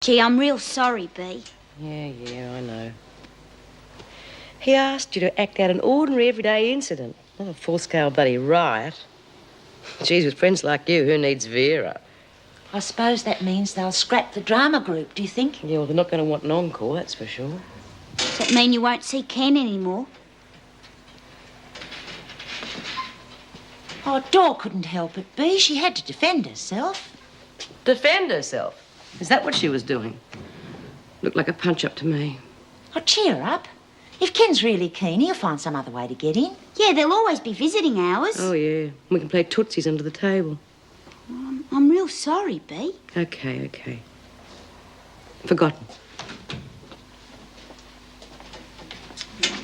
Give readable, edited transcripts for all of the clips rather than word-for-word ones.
Gee, I'm real sorry, Bea. Yeah, I know. He asked you to act out an ordinary, everyday incident, not a full-scale bloody riot. Geez, with friends like you, who needs Vera? I suppose that means they'll scrap the drama group, do you think? Yeah, well, they're not going to want an encore, that's for sure. Does that mean you won't see Ken anymore? Oh, Dor couldn't help it, Bea. She had to defend herself. Defend herself? Is that what she was doing? Looked like a punch-up to me. Oh, cheer up. If Ken's really keen, he'll find some other way to get in. Yeah, there'll always be visiting hours. Oh, yeah. We can play tootsies under the table. I'm real sorry, Bea. Okay. Forgotten.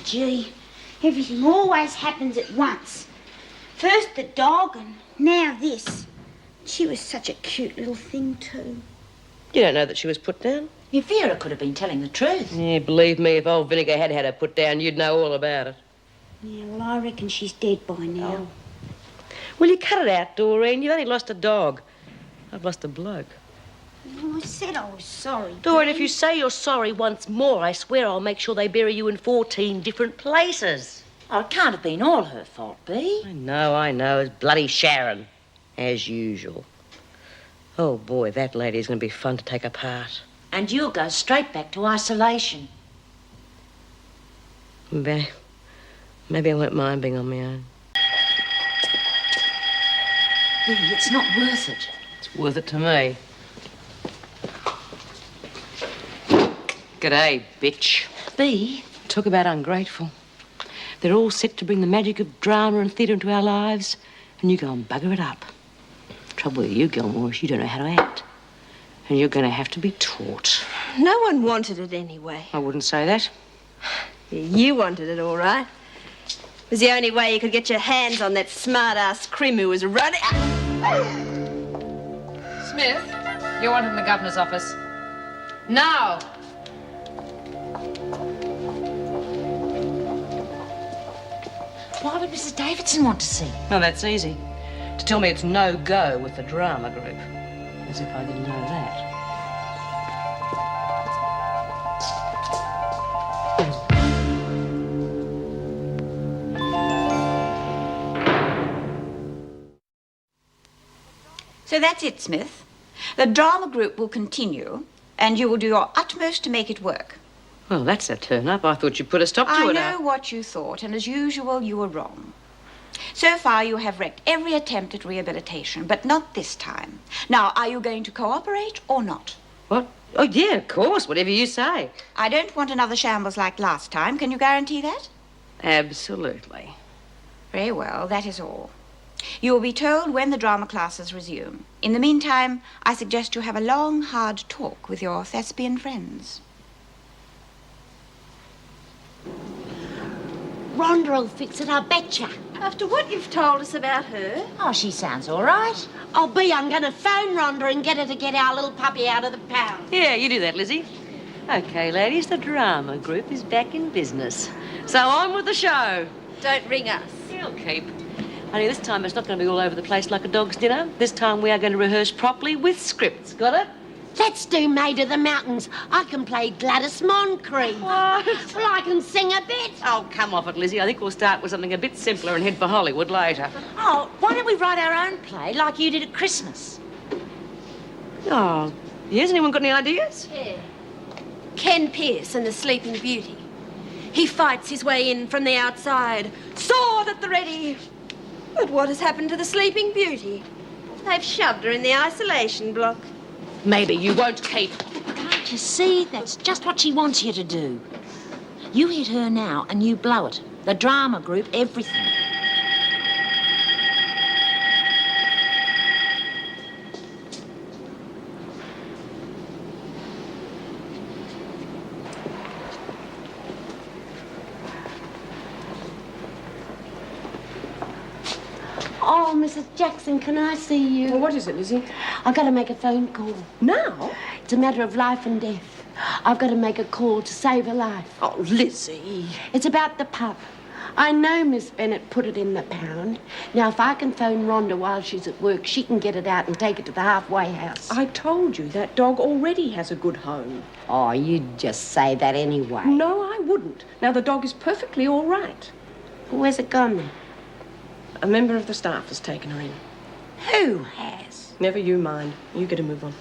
Gee, everything always happens at once. First the dog and now this. She was such a cute little thing, too. You don't know that she was put down? If Vera could have been telling the truth. Yeah, believe me, if old Vinegar had her put down, you'd know all about it. Yeah, well, I reckon she's dead by now. Will you cut it out, Doreen? You've only lost a dog. I've lost a bloke. Oh, I said I was sorry. Doreen, if you say you're sorry once more, I swear I'll make sure they bury you in 14 different places. Oh, it can't have been all her fault, Bea. I know. It's bloody Sharon. As usual. Oh, boy, that lady's going to be fun to take apart. And you'll go straight back to isolation. Maybe I won't mind being on my own. Bea, it's not worth it. It's worth it to me. G'day, bitch. Bea? Talk about ungrateful. They're all set to bring the magic of drama and theatre into our lives, and you go and bugger it up. Trouble with you, Gilmore, is you don't know how to act. And you're going to have to be taught. No one wanted it anyway. I wouldn't say that. You wanted it, all right. It was the only way you could get your hands on that smart-ass Crim who was running... Smith, you're wanted in the governor's office. Now! Why would Mrs. Davidson want to see? Well, that's easy. To tell me it's no go with the drama group. As if I didn't know that. So that's it, Smith. The drama group will continue, and you will do your utmost to make it work. Well, that's a turn-up. I thought you'd put a stop to I it. know what you thought, and as usual, you were wrong. So far, you have wrecked every attempt at rehabilitation, but not this time. Now, are you going to cooperate or not? What? Oh, yeah, of course, whatever you say. I don't want another shambles like last time. Can you guarantee that? Absolutely. Very well, that is all. You will be told when the drama classes resume. In the meantime, I suggest you have a long, hard talk with your thespian friends. Rhonda will fix it, I betcha. After what you've told us about her... Oh, she sounds all right. I'm going to phone Rhonda and get her to get our little puppy out of the pound. Yeah, you do that, Lizzie. Okay, ladies, the drama group is back in business. So on with the show. Don't ring us. You'll keep. Only this time it's not going to be all over the place like a dog's dinner. This time we are going to rehearse properly with scripts. Got it? Let's do Maid of the Mountains. I can play Gladys Moncrief. What? Well, I can sing a bit. Oh, come off it, Lizzie. I think we'll start with something a bit simpler and head for Hollywood later. Oh, why don't we write our own play like you did at Christmas? Oh, yes? Anyone got any ideas? Yeah. Ken Pierce and the Sleeping Beauty. He fights his way in from the outside, sword at the ready. But what has happened to the Sleeping Beauty? They've shoved her in the isolation block. Maybe you won't keep. Can't you see? That's just what she wants you to do. You hit her now and you blow it. The drama group, everything. Oh, Mrs. Jackson, can I see you? Well, what is it, Lizzie? I've got to make a phone call. Now? It's a matter of life and death. I've got to make a call to save her life. Oh, Lizzie. It's about the pup. I know Miss Bennett put it in the pound. Now, if I can phone Rhonda while she's at work, she can get it out and take it to the halfway house. I told you that dog already has a good home. Oh, you'd just say that anyway. No, I wouldn't. Now, the dog is perfectly all right. Where's it gone then? A member of the staff has taken her in. Who has? Never you mind. You get a move on.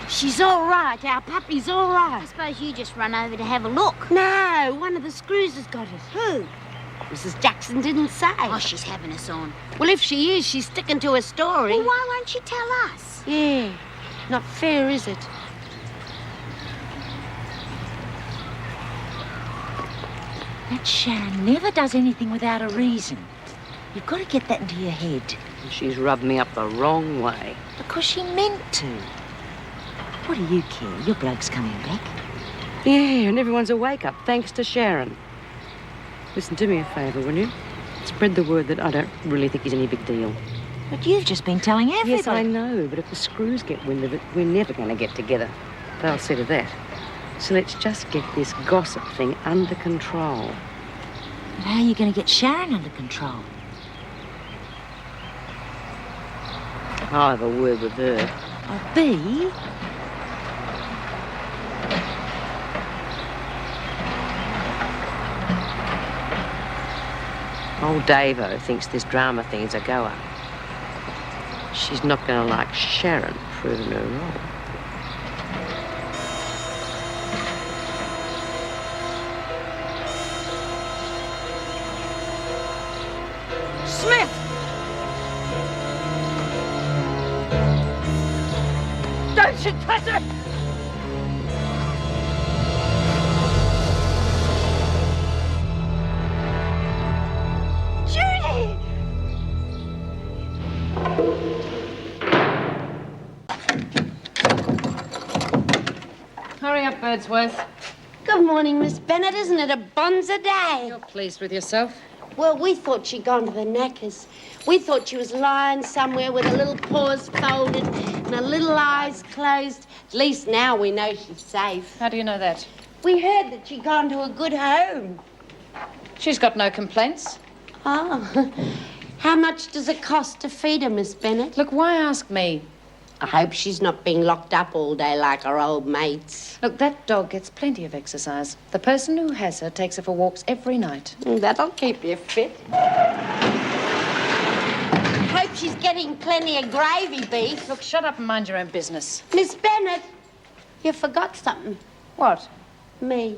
She's all right. Our puppy's all right. I suppose you just run over to have a look. No, one of the screws has got it. Who? Mrs. Jackson didn't say. Oh, she's having us on. Well, if she is, she's sticking to her story. Well, why won't she tell us? Yeah, not fair, is it? That Sharon never does anything without a reason. You've got to get that into your head. She's rubbed me up the wrong way. Because she meant to. What do you care? Your bloke's coming back. Yeah, and everyone's a wake-up, thanks to Sharon. Listen, do me a favour, will you? Spread the word that I don't really think he's any big deal. But you've just been telling everybody. Yes, I know, but if the screws get wind of it, we're never going to get together. They'll see to that. So let's just get this gossip thing under control. But how are you going to get Sharon under control? I'll have a word with her. Oh, B? Old Davo thinks this drama thing is a goer. She's not going to like Sharon proving her wrong. Smith! Don't you touch her! Hurry up, Birdsworth. Good morning, Miss Bennett. Isn't it a bonza day? You're pleased with yourself? Well, we thought she'd gone to the knackers. We thought she was lying somewhere with her little paws folded and her little eyes closed. At least now we know she's safe. How do you know that? We heard that she'd gone to a good home. She's got no complaints. Oh. How much does it cost to feed her, Miss Bennett? Look, why ask me? I hope she's not being locked up all day like her old mates. Look, that dog gets plenty of exercise. The person who has her takes her for walks every night. That'll keep you fit. Hope she's getting plenty of gravy beef. Look, shut up and mind your own business. Miss Bennett, you forgot something. What? Me.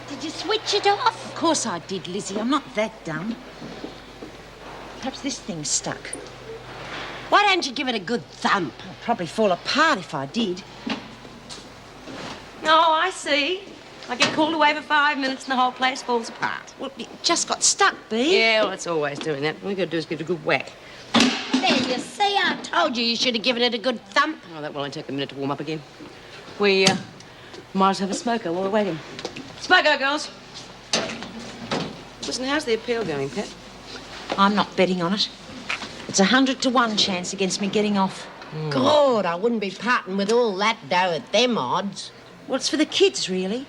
Did you switch it off? Of course I did, Lizzie. I'm not that dumb. Perhaps this thing's stuck. Why don't you give it a good thump? I'd probably fall apart if I did. Oh, I see. I get called away for 5 minutes and the whole place falls apart. Well, it just got stuck, B. Yeah, well, it's always doing that. All you got to do is give it a good whack. There, you see, I told you should have given it a good thump. Oh, that will only take a minute to warm up again. We might as well have a smoker while we're waiting. Smoke, girls. Listen, how's the appeal going, Pat? I'm not betting on it. It's 100 to 1 chance against me getting off. God, I wouldn't be parting with all that dough at them odds. Well, it's for the kids, really.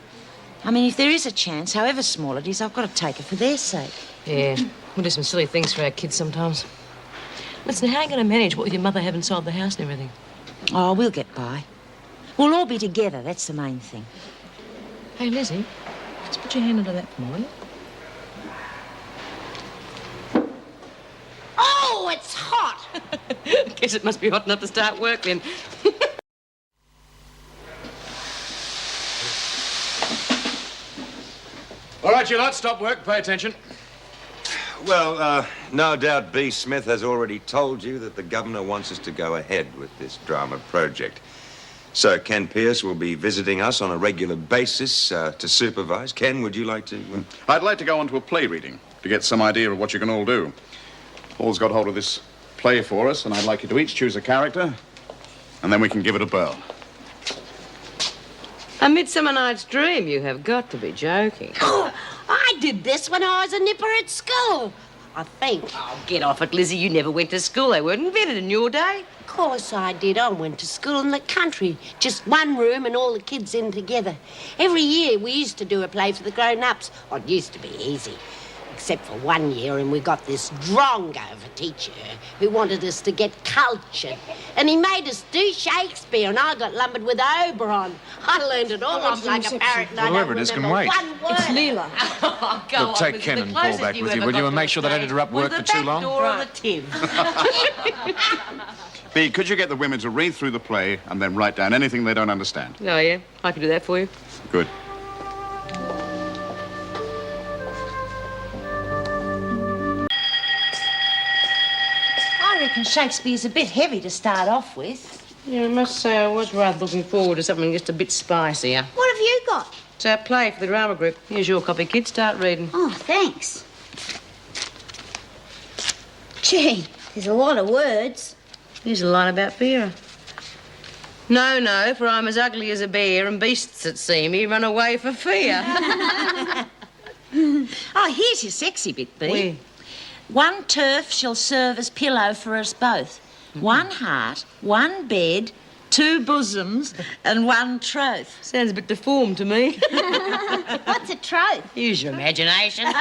I mean, if there is a chance, however small it is, I've got to take it for their sake. Yeah, we'll do some silly things for our kids sometimes. Listen, how are you going to manage what with your mother having sold the house and everything? Oh, we'll get by. We'll all be together, that's the main thing. Hey, Lizzie, just put your hand under that for me, will you? Oh, it's hot. Guess it must be hot enough to start work then. All right, you lot, stop work, pay attention. Well, no doubt B. Smith has already told you that the governor wants us to go ahead with this drama project. So Ken Pierce will be visiting us on a regular basis to supervise. Ken, would you like to... I'd like to go on to a play reading to get some idea of what you can all do. Paul's got hold of this play for us, and I'd like you to each choose a character, and then we can give it a whirl. A Midsummer Night's Dream? You have got to be joking. I did this when I was a nipper at school, I think. Oh, get off it, Lizzie. You never went to school. They weren't invented in your day. Of course I did. I went to school in the country. Just one room and all the kids in together. Every year we used to do a play for the grown-ups. Oh, it used to be easy. Except for one year, and we got this drongo of a teacher who wanted us to get cultured. And he made us do Shakespeare, and I got lumbered with Oberon. I learned it almost like a parrot, and I Whoever don't it is can remember wait. one word. It's Leela. Oh, go Look, on, take Lizzie. Ken The and Paul closest back with you, ever will got you, and to make a sure they don't play interrupt work was for the too back long? door of the Tiv. B, could you get the women to read through the play and then write down anything they don't understand? Oh, yeah? I can do that for you. Good. I reckon Shakespeare's a bit heavy to start off with. Yeah, I must say I was rather looking forward to something just a bit spicier. What have you got? It's our play for the drama group. Here's your copy, kid. Start reading. Oh, thanks. Gee, there's a lot of words. Here's a line about Vera. No, no, for I'm as ugly as a bear, and beasts that see me run away for fear. Oh, here's your sexy bit, B. Where? One turf shall serve as pillow for us both. One heart, one bed, two bosoms, and one troth. Sounds a bit deformed to me. What's a troth? Use your imagination. All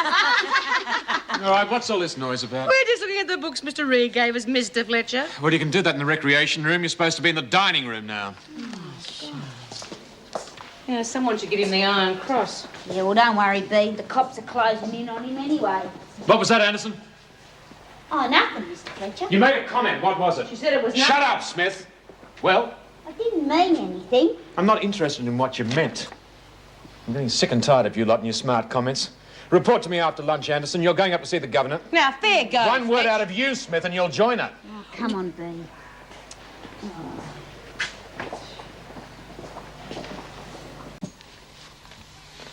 right, what's all this noise about? We're just looking at the books Mr. Reed gave us, Mr. Fletcher. Well, you can do that in the recreation room. You're supposed to be in the dining room now. Yeah, someone should give him the Iron Cross. Yeah, well, don't worry, B. The cops are closing in on him anyway. What was that, Anderson? Oh, nothing, Mr. Fletcher. You made a comment. What was it? She said it was Shut nothing. up, Smith. Well, I didn't mean anything. I'm not interested in what you meant. I'm getting sick and tired of you lot and your smart comments. Report to me after lunch, Anderson. You're going up to see the governor. Now, fair go. One word out of you, Smith, and you'll join her. Oh, come on, B.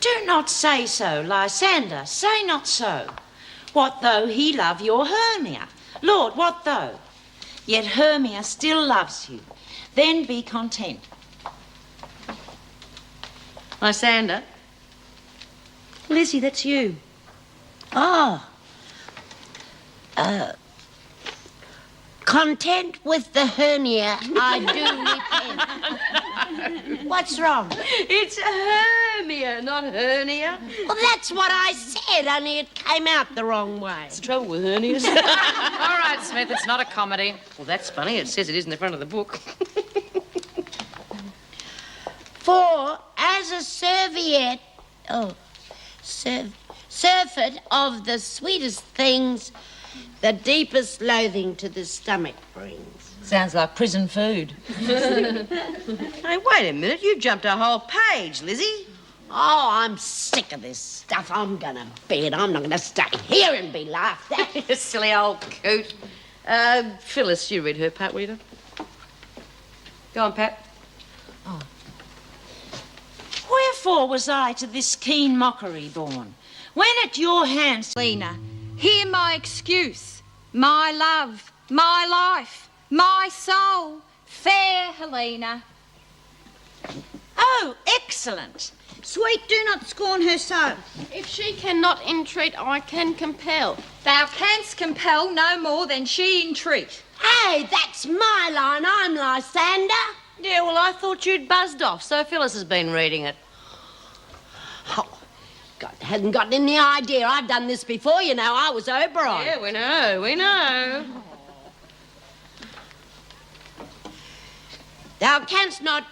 Do not say so, Lysander. Say not so. What though he love your Hermia? Lord, what though? Yet Hermia still loves you. Then be content. Lysander. Lizzie, that's you. Oh. Content with the hernia, I do repent. What's wrong? It's hermia, not hernia. Well, that's what I said, only it came out the wrong way. What's the trouble with hernias? All right, Smith, it's not a comedy. Well, that's funny. It says it is in the front of the book. For as a surfeit of the sweetest things, the deepest loathing to the stomach brings. Sounds like prison food. Hey, wait a minute. You've jumped a whole page, Lizzie. Oh, I'm sick of this stuff. I'm gonna bed. I'm not gonna stay here and be laughed at. You silly old coot. Phyllis, you read her part, will you? Go on, Pat. Wherefore was I to this keen mockery born? When at your hands... Lena, hear my excuse. My love, my life, my soul, fair Helena. Oh, excellent. Sweet, do not scorn her so. If she cannot entreat, I can compel. Thou canst compel no more than she entreat. Hey, that's my line. I'm Lysander. Yeah, well, I thought you'd buzzed off, so Phyllis has been reading it. Oh, God, hadn't got any idea. I've done this before, you know. I was Oberon. Yeah, we know, we know. Thou canst not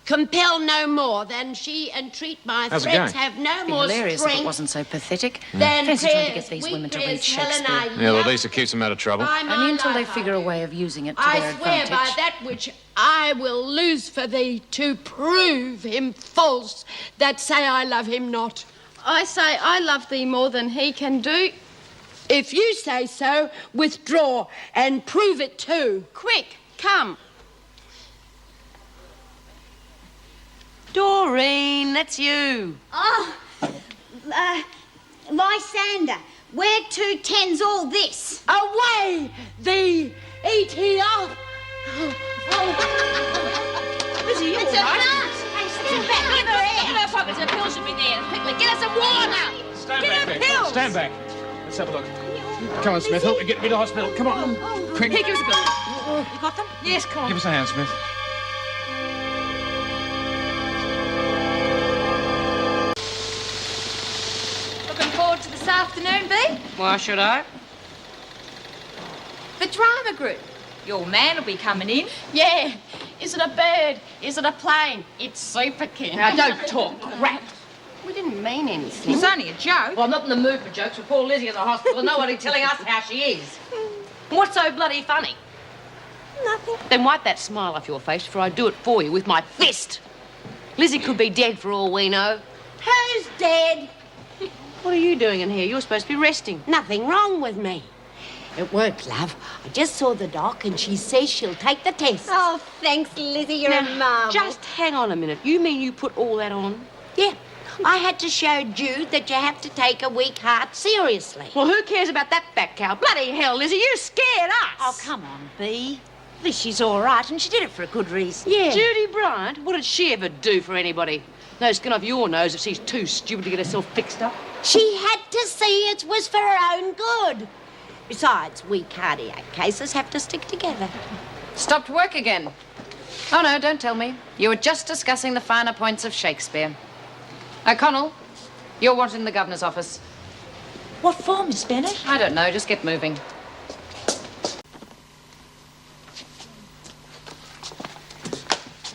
compel no more than she entreat my How's it threats going? have no It'd be more hilarious if it strength wasn't so pathetic. than Fancy trying to prayers, get these sweet women to read prayers, Helen, Shakespeare. I Yeah, well, at love least it keeps them out of trouble. by my Only until they life, figure a way of using it to I their swear advantage. by that which I will lose for thee to prove him false that say I love him not. I say I love thee more than he can do. If you say so, withdraw and prove it too. Quick, come. Maureen, that's you. Oh, Lysander, where 210's all this? Away the ETR! Lizzie, you It's all a right? plant. Hey, stand back. Give her In air. her pockets, her pill should be there. Quickly, get us some water! Stand Get back, her Vic. pills! Stand back. Let's have a look. Come on, Smith. Help me get me to hospital. Come on. Quick. Here, give us a pill. You got them? Yes, come on. Give us a hand, Smith. Looking forward to this afternoon, Bee? Why should I? The drama group. Your man will be coming in. Yeah. Is it a bird? Is it a plane? It's Super Ken. Now, don't talk crap. We didn't mean anything. It's only a joke. Well, I'm not in the mood for jokes with poor Lizzie in the hospital and nobody telling us how she is. What's so bloody funny? Nothing. Then wipe that smile off your face before I do it for you with my fist. Lizzie could be dead for all we know. Who's dead? What are you doing in here? You're supposed to be resting. Nothing wrong with me. It worked, love. I just saw the doc and she says she'll take the test. Oh, thanks, Lizzie. You're a marvel. Just hang on a minute. You mean you put all that on? Yeah. I had to show Jude that you have to take a weak heart seriously. Well, who cares about that fat cow? Bloody hell, Lizzie, you scared us. Oh, come on, Bee. At least she's all right, and she did it for a good reason. Yeah. Judy Bryant? What did she ever do for anybody? No skin off your nose if she's too stupid to get herself fixed up. She had to see it was for her own good. Besides, we cardiac cases have to stick together. Stopped work again. Oh, no, don't tell me. You were just discussing the finer points of Shakespeare. O'Connell, you're wanted in the governor's office. What for, Miss Bennett? I don't know, just get moving.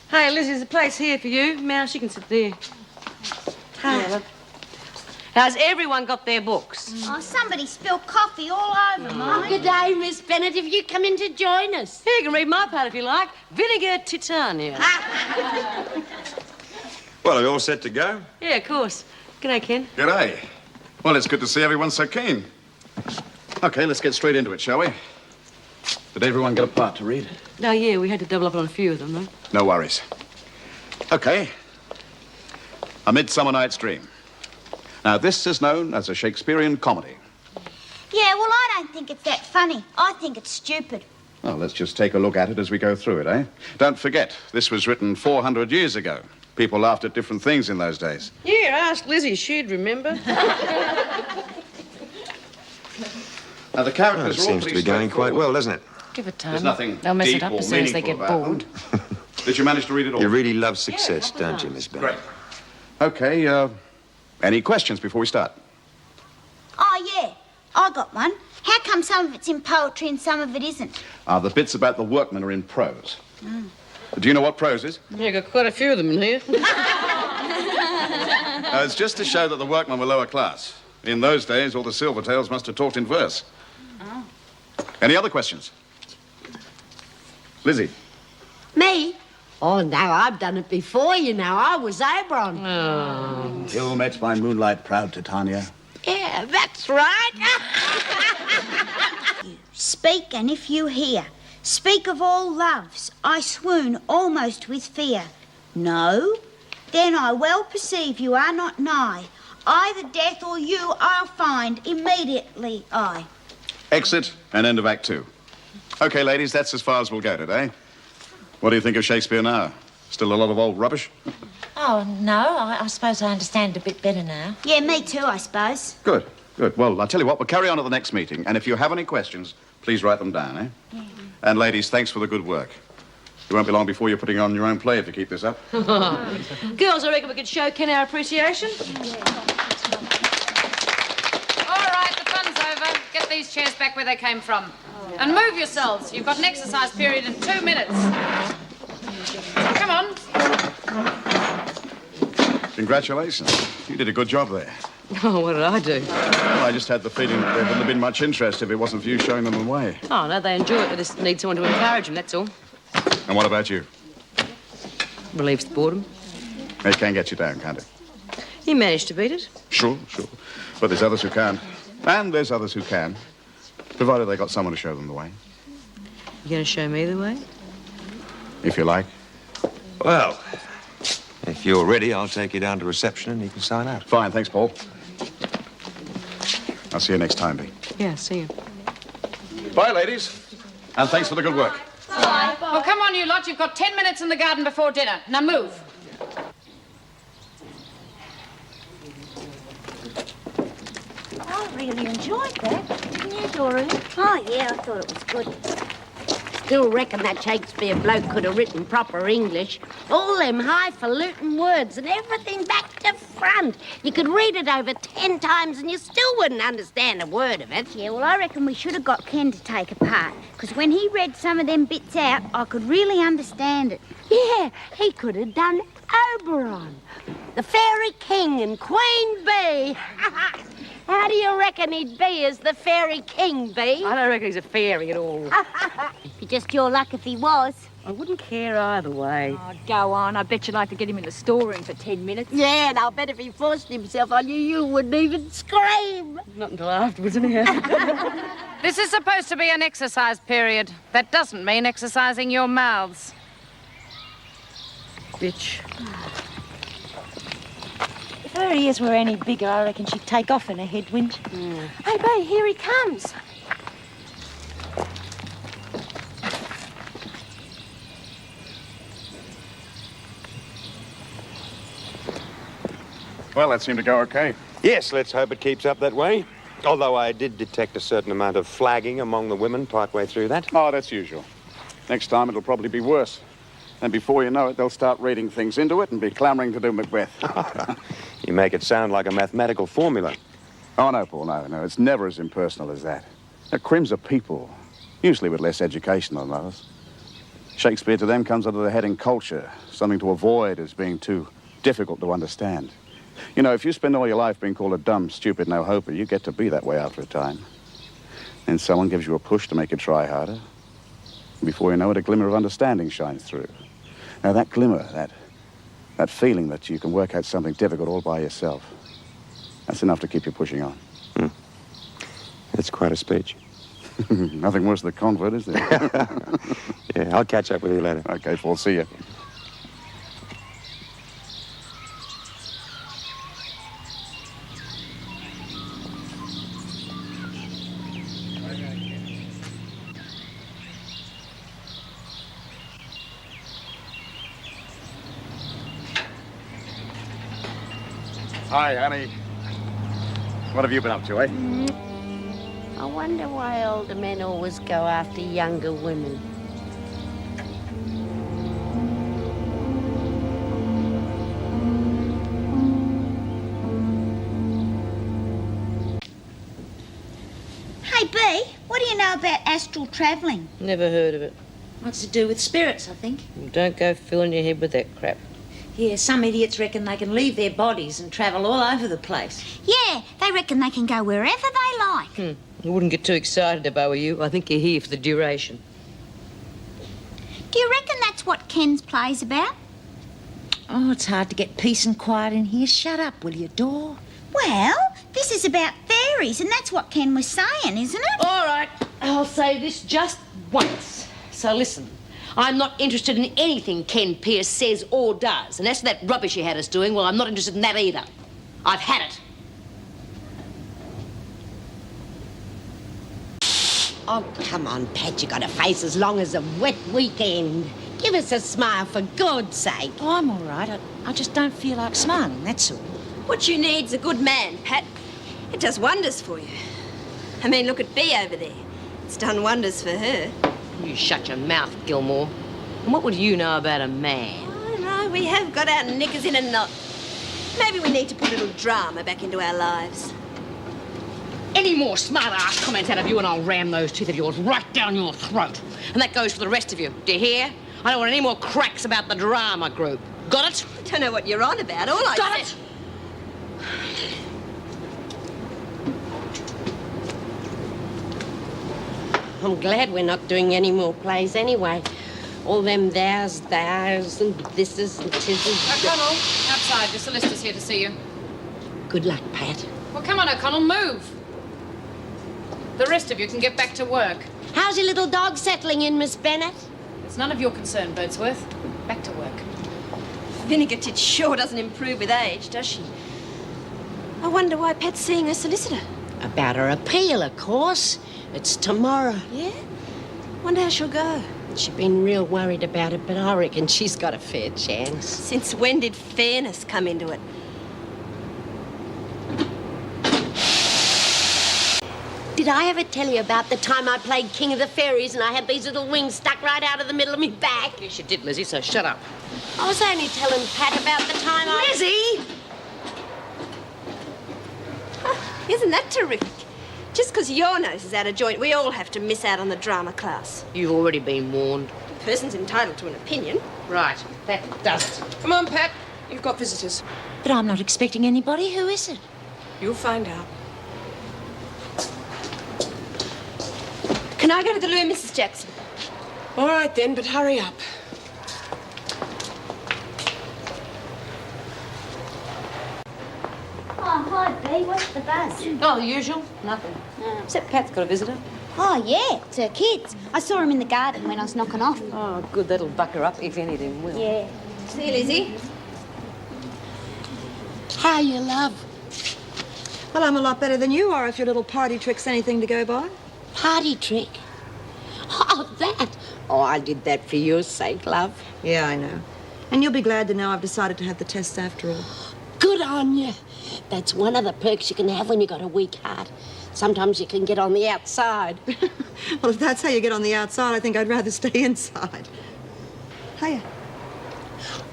Hey, Lizzie, there's a place here for you. Mouse, you can sit there. How's everyone got their books? Oh, somebody spilled coffee all over Oh, mine. good day, Miss Bennett. Have you come in to join us? Here, you can read my part if you like. Vinegar Titania. Well, are we all set to go? Yeah, of course. G'day, Ken. G'day. Well, it's good to see everyone so keen. Okay, let's get straight into it, shall we? Did everyone get a part to read? Oh, yeah, we had to double up on a few of them, though. No worries. Okay. A Midsummer Night's Dream. Now, this is known as a Shakespearean comedy. Yeah, well, I don't think it's that funny. I think it's stupid. Well, let's just take a look at it as we go through it, eh? Don't forget, this was written 400 years ago. People laughed at different things in those days. Yeah, ask Lizzie. She'd remember. Now, the characters Well, it are all seems to pretty be going quite straightforward. well, doesn't it? Give it time. There's nothing They'll mess deep it up or as soon as they get meaningful about bored. them. Did you manage to read it all? You really love success, don't you, Miss Bennett? Great. Okay, any questions before we start? Oh, yeah, I got one. How come some of it's in poetry and some of it isn't? The bits about the workmen are in prose. Do you know what prose is? Yeah, got quite a few of them in here. It's just to show that the workmen were lower class. In those days, all the Silvertails must have talked in verse. Oh. Any other questions? Lizzie? Me? Oh, no, I've done it before, you know. I was Oberon. Ill met by moonlight, proud Titania. Yeah, that's right. Speak, and if you hear, speak of all loves, I swoon almost with fear. No? Then I well perceive you are not nigh. Either death or you I'll find immediately I. Exit and end of Act 2. Okay, ladies, that's as far as we'll go today. What do you think of Shakespeare now? Still a lot of old rubbish? Oh, no, I suppose I understand it a bit better now. Yeah, me too, I suppose. Good, good. Well, I'll tell you what, we'll carry on at the next meeting, and if you have any questions, please write them down, eh? Yeah. And ladies, thanks for the good work. It won't be long before you're putting on your own play if you keep this up. Girls, I reckon we could show Ken our appreciation. All right, the fun's over. Get these chairs back where they came from. And move yourselves. You've got an exercise period in 2 minutes. Come on. Congratulations. You did a good job there. Oh, what did I do? Well, I just had the feeling that there wouldn't have been much interest if it wasn't for you showing them the way. Oh, no, they enjoy it. They just need someone to encourage them, that's all. And what about you? Relieves the boredom. It can get you down, can't it? You managed to beat it. Sure, sure. But there's others who can't. And there's others who can, provided they got someone to show them the way. You going to show me the way? If you like. Well, If you're ready, I'll take you down to reception and you can sign out. Fine, thanks, Paul. I'll see you next time, Bea. Yeah, see you. Bye, ladies. And thanks for the good work. Bye. Well, come on, you lot. You've got 10 minutes in the garden before dinner. Now move. I really enjoyed that. Didn't you, Doreen? Oh, yeah, I thought it was good. Still reckon that Shakespeare bloke could have written proper English. All them highfalutin words and everything back to front. You could read it over 10 times and you still wouldn't understand a word of it. Yeah, well, I reckon we should have got Ken to take a part. Because when he read some of them bits out, I could really understand it. Yeah, he could have done Oberon, the Fairy King and Queen Bee. How do you reckon he'd be as the Fairy King, Bee? I don't reckon he's a fairy at all. It'd be just your luck if he was. I wouldn't care either way. Oh, go on. I bet you'd like to get him in the storeroom for 10 minutes. Yeah, and I'll bet if he forced himself on you, you wouldn't even scream. Not until afterwards, anyhow. This is supposed to be an exercise period. That doesn't mean exercising your mouths. Bitch. If her ears were any bigger, I reckon she'd take off in a headwind. Hey, Bea, here he comes. Well, that seemed to go okay. Yes, let's hope it keeps up that way. Although I did detect a certain amount of flagging among the women partway through that. Oh, that's usual. Next time it'll probably be worse. And before you know it, they'll start reading things into it and be clamouring to do Macbeth. You make it sound like a mathematical formula. Oh, no, Paul, no. It's never as impersonal as that. The Crims are people, usually with less education than others. Shakespeare to them comes under the heading culture, something to avoid as being too difficult to understand. You know, if you spend all your life being called a dumb, stupid no-hoper, you get to be that way after a time. Then someone gives you a push to make you try harder. And before you know it, a glimmer of understanding shines through. Now, that glimmer, that feeling that you can work out something difficult all by yourself, that's enough to keep you pushing on. That's quite a speech. Nothing worse than a convert, is there? Yeah, I'll catch up with you later. Okay, Paul, see you. Hi, honey. What have you been up to, eh? I wonder why older men always go after younger women. Hey, Bea, what do you know about astral travelling? Never heard of it. What's to do with spirits, I think. Don't go filling your head with that crap. Yeah, some idiots reckon they can leave their bodies and travel all over the place. Yeah, they reckon they can go wherever they like. I wouldn't get too excited if I were you. I think you're here for the duration. Do you reckon that's what Ken's play's about? Oh, it's hard to get peace and quiet in here. Shut up, will you, Dor? Well, this is about fairies, and that's what Ken was saying, isn't it? All right, I'll say this just once. So listen, I'm not interested in anything Ken Pierce says or does. And as for that rubbish he had us doing, well, I'm not interested in that either. I've had it. Oh, come on, Pat. You got a face as long as a wet weekend. Give us a smile, for God's sake. Oh, I'm all right. I just don't feel like smiling, that's all. What you need's a good man, Pat. It does wonders for you. I mean, look at Bea over there. It's done wonders for her. You shut your mouth, Gilmore. And what would you know about a man? I know, we have got our knickers in a knot. Maybe we need to put a little drama back into our lives. Any more smart-ass comments out of you and I'll ram those teeth of yours right down your throat. And that goes for the rest of you. Do you hear? I don't want any more cracks about the drama group. Got it? I don't know what you're on about. All I Got said... it? I'm glad we're not doing any more plays anyway. All them thous, and thises and tises. O'Connell, outside. Your solicitor's here to see you. Good luck, Pat. Well, come on, O'Connell, move. The rest of you can get back to work. How's your little dog settling in, Miss Bennett? It's none of your concern, Birdsworth. Back to work. Vinegar Tit sure doesn't improve with age, does she? I wonder why Pat's seeing her solicitor. About her appeal, of course. It's tomorrow. Yeah? Wonder how she'll go. She's been real worried about it, but I reckon she's got a fair chance. Since when did fairness come into it? Did I ever tell you about the time I played King of the Fairies and I had these little wings stuck right out of the middle of me back? Yes, you did, Lizzie, so shut up. I was only telling Pat about the time Lizzie! Isn't that terrific? Just because your nose is out of joint, we all have to miss out on the drama class. You've already been warned. A person's entitled to an opinion. Right, that does it. Come on, Pat. You've got visitors. But I'm not expecting anybody. Who is it? You'll find out. Can I go to the loo, Mrs. Jackson? All right, then, but hurry up. Oh, hi, Bea. What's the buzz? Oh, the usual. Nothing. Except Pat's got a visitor. Oh, yeah, it's her kids. I saw him in the garden when I was knocking off. Oh, good. That'll buck her up, if anything will. Yeah. See you, Lizzie. How you, love? Well, I'm a lot better than you are if your little party trick's anything to go by. Party trick? Oh, that. Oh, I did that for your sake, love. Yeah, I know. And you'll be glad to know I've decided to have the test after all. Good on you. That's one of the perks you can have when you got a weak heart. Sometimes you can get on the outside. Well, if that's how you get on the outside, I think I'd rather stay inside. Hiya.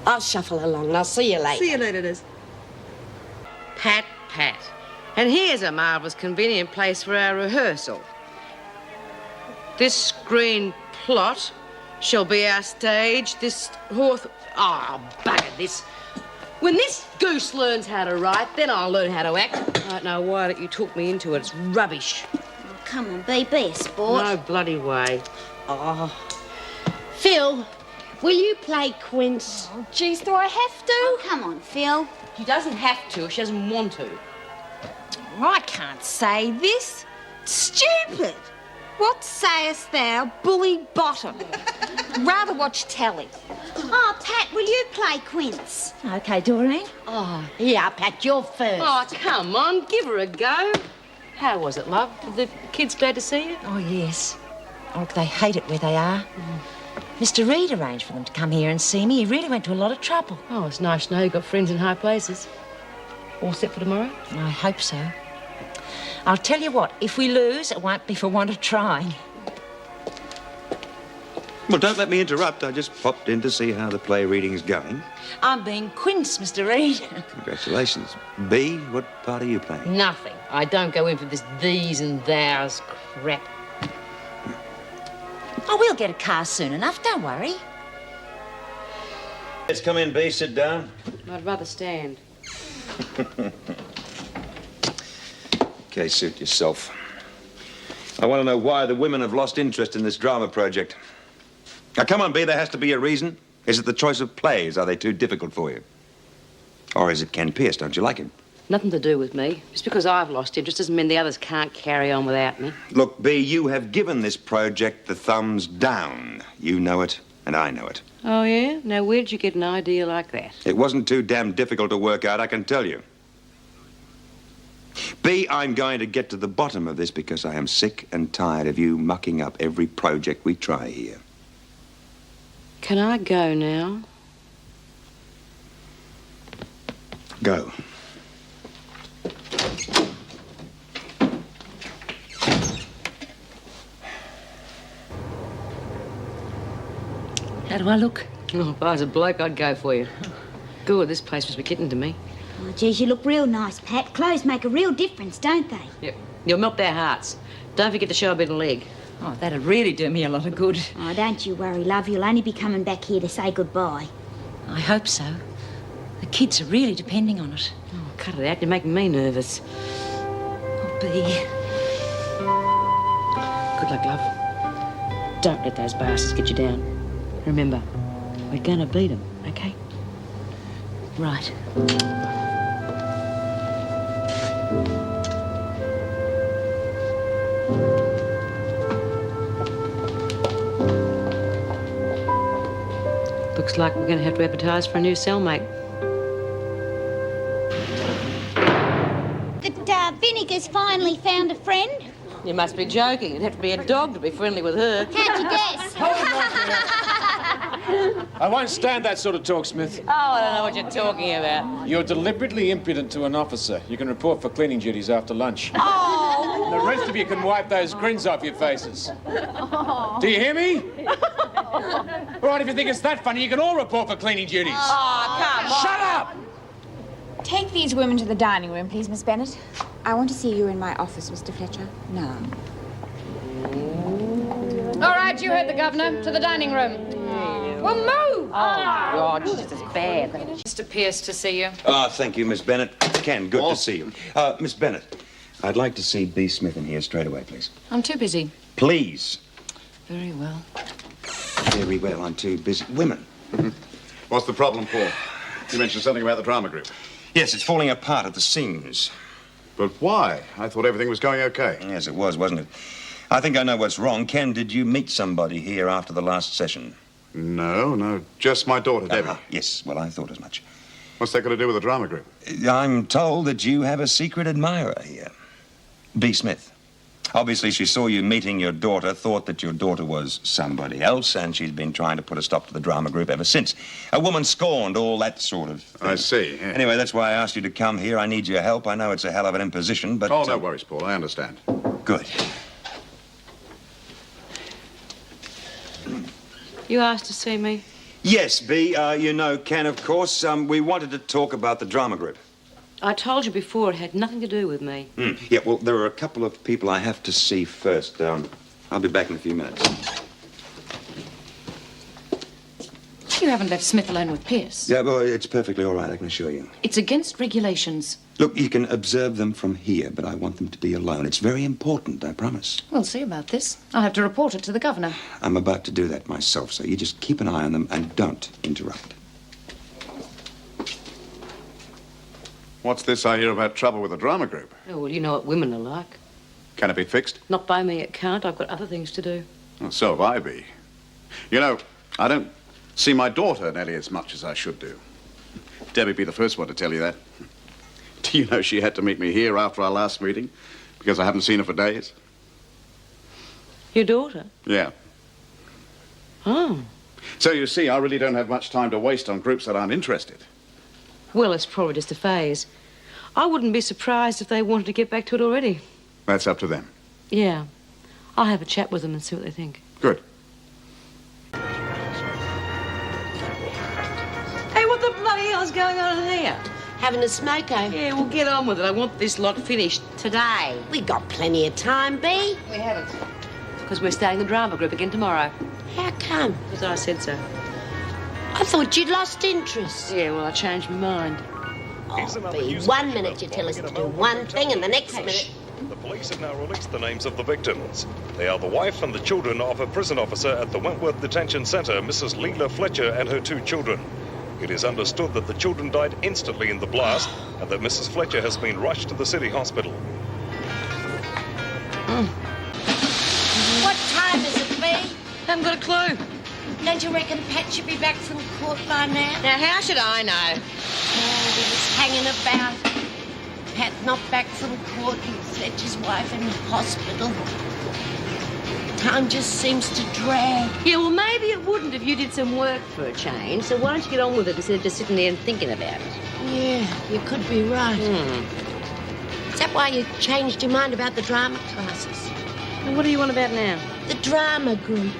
I'll shuffle along. I'll see you later. See you later, Liz. Pat. And here's a marvellous convenient place for our rehearsal. This screen plot shall be our stage. This bugger this. When this goose learns how to write, then I'll learn how to act. I don't know why that you took me into it. It's rubbish. Oh, come on, Bea, be a sport. No bloody way. Oh. Phil, will you play Quince? Oh, geez, do I have to? Oh, come on, Phil. She doesn't have to if she doesn't want to. I can't say this. Stupid. What sayest thou, bully bottom? Rather watch telly. Oh, Pat, will you play Quince? OK, Doreen. Oh, yeah, Pat, you're first. Oh, come on, give her a go. How was it, love? Were the kids glad to see you? Oh, yes. Oh, look, they hate it where they are. Mr. Reed arranged for them to come here and see me. He really went to a lot of trouble. Oh, it's nice to know you've got friends in high places. All set for tomorrow? I hope so. I'll tell you what, if we lose, it won't be for want of trying. Well, don't let me interrupt. I just popped in to see how the play reading's going. I'm being Quince, Mr. Reed. Congratulations. Bea, what part are you playing? Nothing. I don't go in for this these and thous crap. Oh, we'll get a car soon enough, don't worry. Let's come in, Bea. Sit down. I'd rather stand. Okay, suit yourself. I want to know why the women have lost interest in this drama project. Now, come on, Bea, there has to be a reason. Is it the choice of plays? Are they too difficult for you? Or is it Ken Pierce? Don't you like him? Nothing to do with me. Just because I've lost interest doesn't mean the others can't carry on without me. Look, Bea, you have given this project the thumbs down. You know it, and I know it. Oh, yeah? Now, where'd you get an idea like that? It wasn't too damn difficult to work out, I can tell you. Bea, I'm going to get to the bottom of this because I am sick and tired of you mucking up every project we try here. Can I go now? Go. How do I look? Oh, if I was a bloke, I'd go for you. Good, this place must be getting to me. Oh, geez, you look real nice, Pat. Clothes make a real difference, don't they? Yep. You'll melt their hearts. Don't forget to show a bit of leg. Oh, that'd really do me a lot of good. Oh, don't you worry, love. You'll only be coming back here to say goodbye. I hope so. The kids are really depending on it. Oh, cut it out. You're making me nervous. Oh, Bea. Good luck, love. Don't let those bastards get you down. Remember, we're gonna beat them, okay? Right. Look Looks like we're going to have to advertise for a new cellmate. That Vinegar's finally found a friend. You must be joking. It'd have to be a dog to be friendly with her. How'd you guess? I won't stand that sort of talk, Smith. Oh, I don't know what you're talking about. You're deliberately impudent to an officer. You can report for cleaning duties after lunch. Oh! And the rest of you can wipe those grins off your faces. Do you hear me? All right, if you think it's that funny, you can all report for cleaning duties. Oh, come on. Shut up! Take these women to the dining room, please, Miss Bennett. I want to see you in my office, Mr. Fletcher. Now. All right, you heard the governor. To the dining room. Well, move! Oh, God, she's just as bad. Mr. Pierce, to see you. Thank you, Miss Bennett. Ken, good to see you. Miss Bennett, I'd like to see B. Smith in here straight away, please. I'm too busy. Please. Very well. Very well, I'm too busy. Women. What's the problem, Paul? You mentioned something about the drama group. Yes, it's falling apart at the seams. But why? I thought everything was going okay. Yes, it was, wasn't it? I think I know what's wrong. Ken, did you meet somebody here after the last session? No, just my daughter, Debbie. Yes, well, I thought as much. What's that got to do with the drama group? I'm told that you have a secret admirer here. B. Smith. Obviously, she saw you meeting your daughter, thought that your daughter was somebody else, and she's been trying to put a stop to the drama group ever since. A woman scorned, all that sort of thing. I see. Yeah. Anyway, that's why I asked you to come here. I need your help. I know it's a hell of an imposition, but... Oh, no worries, Paul. I understand. Good. You asked to see me? Yes, B. You know Ken, of course. We wanted to talk about the drama group. I told you before it had nothing to do with me. Yeah, well, there are a couple of people I have to see first. I'll be back in a few minutes. You haven't left Smith alone with Pierce. Yeah, well, it's perfectly all right, I can assure you. It's against regulations. Look, you can observe them from here, but I want them to be alone. It's very important, I promise. We'll see about this. I'll have to report it to the governor. I'm about to do that myself, so you just keep an eye on them and don't interrupt. What's this I hear about trouble with the drama group? Oh, well, you know what women are like. Can it be fixed? Not by me, it can't. I've got other things to do. Well, so have I, B. You know, I don't see my daughter nearly as much as I should do. Debbie'd be the first one to tell you that. Do you know she had to meet me here after our last meeting because I haven't seen her for days? Your daughter? Yeah. Oh. So you see, I really don't have much time to waste on groups that aren't interested. Well, it's probably just a phase. I wouldn't be surprised if they wanted to get back to it already. That's up to them. Yeah. I'll have a chat with them and see what they think. Good. Hey, what the bloody hell's going on in here? Having a smoke, eh? Yeah, we'll get on with it. I want this lot finished today. We got plenty of time, B. We haven't. Because we're starting the drama group again tomorrow. How come? Because I said so. I thought you'd lost interest. Yeah, well, I changed my mind. Oh, B, 1 minute you tell us to do one thing and the next minute... The police have now released the names of the victims. They are the wife and the children of a prison officer at the Wentworth Detention Centre, Mrs. Leela Fletcher, and her 2 children. It is understood that the children died instantly in the blast and that Mrs. Fletcher has been rushed to the city hospital. What time is it, B? Haven't got a clue. Don't you reckon Pat should be back from court by now? Now, how should I know? Oh, he was hanging about. Pat not back from court and Fletcher's wife in hospital. Time just seems to drag. Yeah, well, maybe it wouldn't if you did some work for a change. So why don't you get on with it instead of just sitting there and thinking about it? Yeah, you could be right. Is that why you changed your mind about the drama classes? And what do you want about now? The drama group.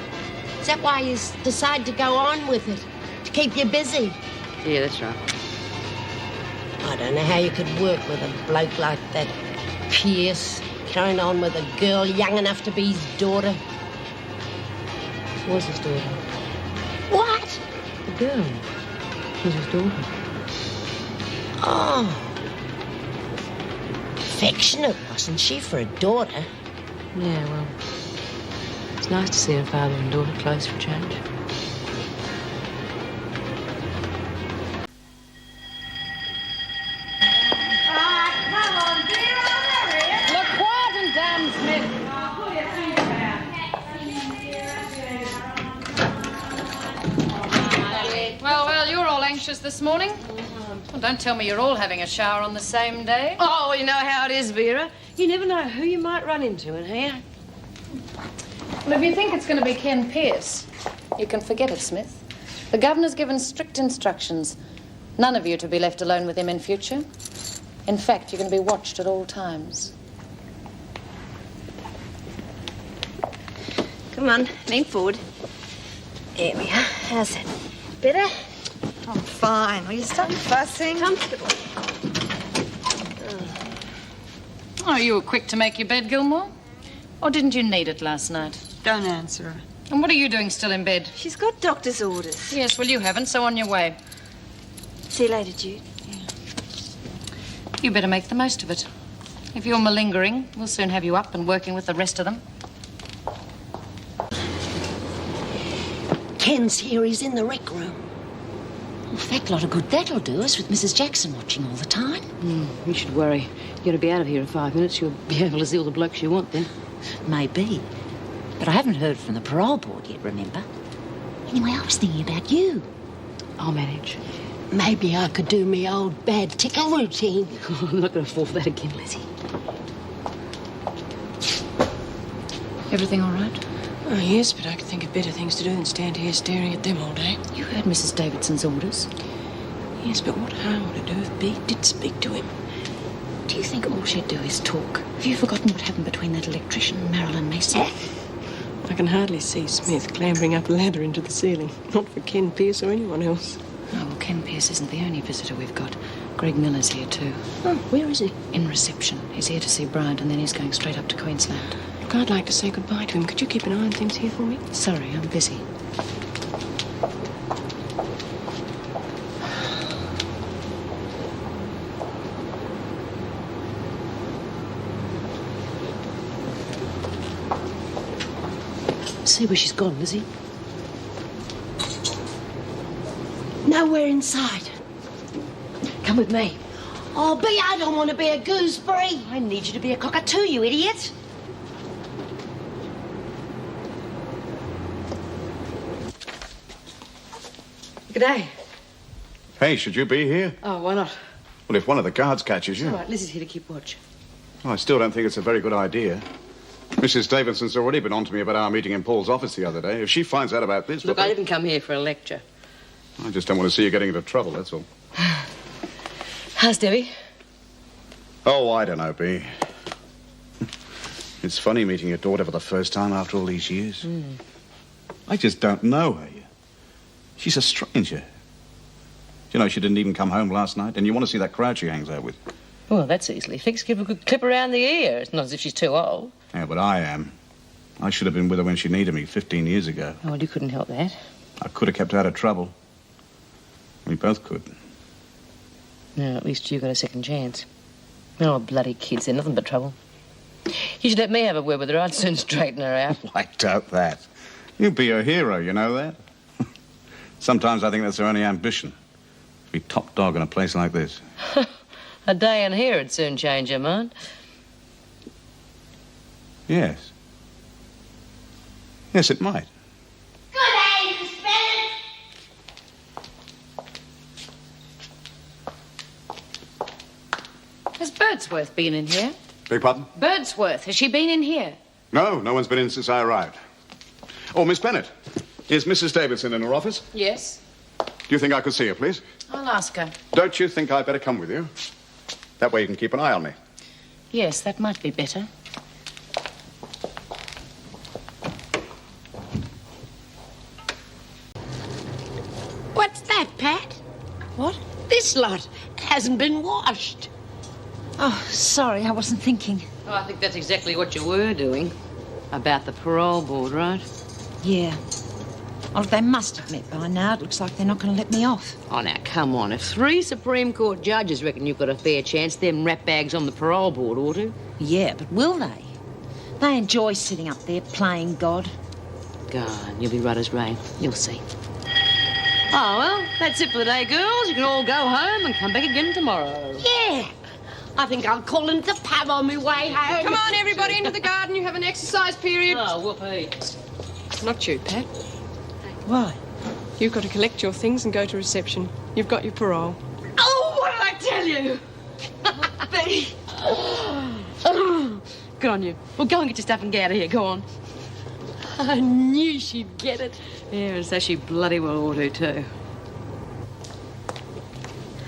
Is that why you decided to go on with it? To keep you busy? Yeah, that's right. I don't know how you could work with a bloke like that Pierce, carrying on with a girl young enough to be his daughter. Was his daughter. What? The girl was his daughter. Oh. Affectionate, wasn't she, for a daughter? Yeah, well, it's nice to see a father and daughter close for a change. Look quiet and damn, Smith. lectures this morning? Well, don't tell me you're all having a shower on the same day. Oh, you know how it is, Vera. You never know who you might run into in here. Well, if you think it's going to be Ken Pierce, you can forget it, Smith. The governor's given strict instructions. None of you to be left alone with him in future. In fact, you're going to be watched at all times. Come on, lean forward. There we are. How's it? Better? I'm fine. Will you stop fussing? Comfortable. Oh, you were quick to make your bed, Gilmore? Or didn't you need it last night? Don't answer her. And what are you doing still in bed? She's got doctor's orders. Yes, well, you haven't, so on your way. See you later, Jude. You better make the most of it. If you're malingering, we'll soon have you up and working with the rest of them. Ken's here. He's in the rec room. In fact, a lot of good that'll do us with Mrs. Jackson watching all the time. You should worry. You're going to be out of here in 5 minutes. You'll be able to see all the blokes you want then. Maybe. But I haven't heard from the parole board yet, remember? Anyway, I was thinking about you. I'll manage. Maybe I could do me old bad tickle routine. I'm not going to fall for that again, Lizzie. Everything all right? Oh, yes, but I could think of better things to do than stand here staring at them all day. You heard Mrs. Davidson's orders. Yes, but what harm would it do if Bea did speak to him? Do you think all she'd do is talk? Have you forgotten what happened between that electrician and Marilyn Mason? I can hardly see Smith clambering up a ladder into the ceiling. Not for Ken Pierce or anyone else. Oh, well, Ken Pierce isn't the only visitor we've got. Greg Miller's here too. Oh, where is he? In reception. He's here to see Bryant and then he's going straight up to Queensland. Look, I'd like to say goodbye to him. Could you keep an eye on things here for me? Sorry, I'm busy. See where she's gone, Lizzie. Nowhere inside. Come with me. Oh, Bea, I don't want to be a gooseberry. I need you to be a cockatoo, you idiot. G'day. Hey, should you be here? Oh, why not? Well, if one of the guards catches you. All right, Lizzie's here to keep watch. Well, I still don't think it's a very good idea. Mrs. Davidson's already been on to me about our meeting in Paul's office the other day. If she finds out about this... Look, I didn't come here for a lecture. I just don't want to see you getting into trouble, that's all. How's Debbie? Oh, I don't know, Bea. It's funny meeting your daughter for the first time after all these years. I just don't know her yet. She's a stranger. You know, she didn't even come home last night, and you want to see that crowd she hangs out with. Well, that's easily fixed. Give her a good clip around the ear. It's not as if she's too old. Yeah, but I am. I should have been with her when she needed me 15 years ago. Oh, well, you couldn't help that. I could have kept her out of trouble. We both could. No, at least you got a second chance. Oh, bloody kids, they're nothing but trouble. You should let me have a word with her. I'd soon straighten her out. I doubt that. You'd be a hero, you know that? Sometimes I think that's her only ambition. To be top dog in a place like this. A day in here would soon change her mind. Yes. Yes, it might. Good day, Miss Bennett. Has Birdsworth been in here? Beg pardon? Birdsworth, has she been in here? No, no one's been in since I arrived. Oh, Miss Bennett. Is Mrs. Davidson in her office? Yes. Do you think I could see her, please? I'll ask her. Don't you think I'd better come with you? That way you can keep an eye on me. Yes, that might be better. What's that, Pat? What? This lot hasn't been washed. Oh, sorry, I wasn't thinking. Oh, I think that's exactly what you were doing. About the parole board, right? Yeah. Oh, they must have met by now. It looks like they're not going to let me off. Oh, now, come on. If 3 Supreme Court judges reckon you've got a fair chance, them ratbags on the parole board ought to. Yeah, but will they? They enjoy sitting up there playing God. Go on, you'll be right as rain. You'll see. Oh, well, that's it for the day, girls. You can all go home and come back again tomorrow. Yeah. I think I'll call into the pub on my way home. Come on, everybody, into the garden. You have an exercise period. Oh, whoopee. Not you, Pat. Why? You've got to collect your things and go to reception. You've got your parole. Oh, what did I tell you? Betty. Good on you. Well, go and get your stuff and get out of here. Go on. I knew she'd get it. Yeah, and so she bloody well ought to, too.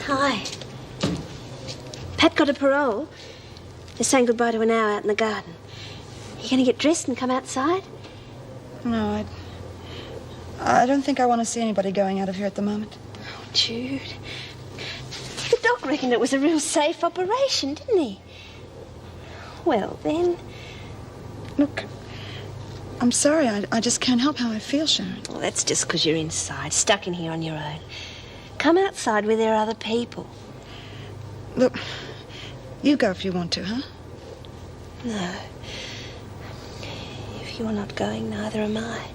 Hi. Pat got a parole. They're saying goodbye to an hour out in the garden. You going to get dressed and come outside? No, I don't think I want to see anybody going out of here at the moment. Oh, Jude. The doc reckoned it was a real safe operation, didn't he? Well, then... Look, I'm sorry. I just can't help how I feel, Sharon. Well, that's just because you're inside, stuck in here on your own. Come outside where there are other people. Look, you go if you want to, huh? No. If you're not going, neither am I.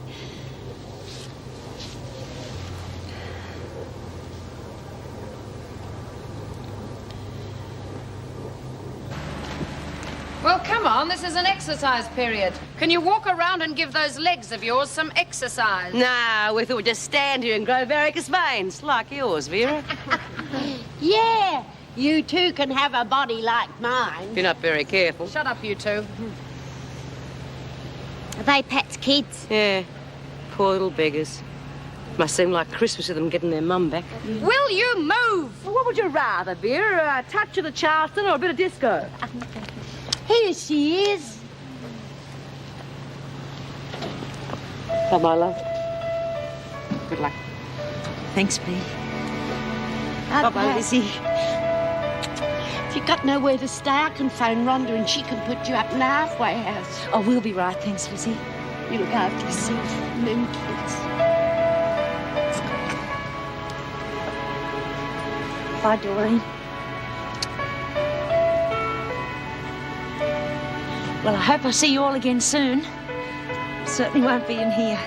Well, come on, this is an exercise period. Can you walk around and give those legs of yours some exercise? No, we thought we'd just stand here and grow varicose veins, like yours, Vera. Yeah, you two can have a body like mine. If you're not very careful. Shut up, you two. Are they Pat's kids? Yeah, poor little beggars. Must seem like Christmas to them getting their mum back. Will you move? Well, what would you rather, Vera? A touch of the Charleston or a bit of disco? Here she is. Bye, my love. Good luck. Thanks, Bea. Bye-bye, Lizzie. If you've got nowhere to stay, I can phone Rhonda and she can put you up in the halfway house. Oh, we'll be right, thanks, Lizzie. You look after yourself, moon kids. Bye, Doreen. Well, I hope I see you all again soon. Certainly won't be in here.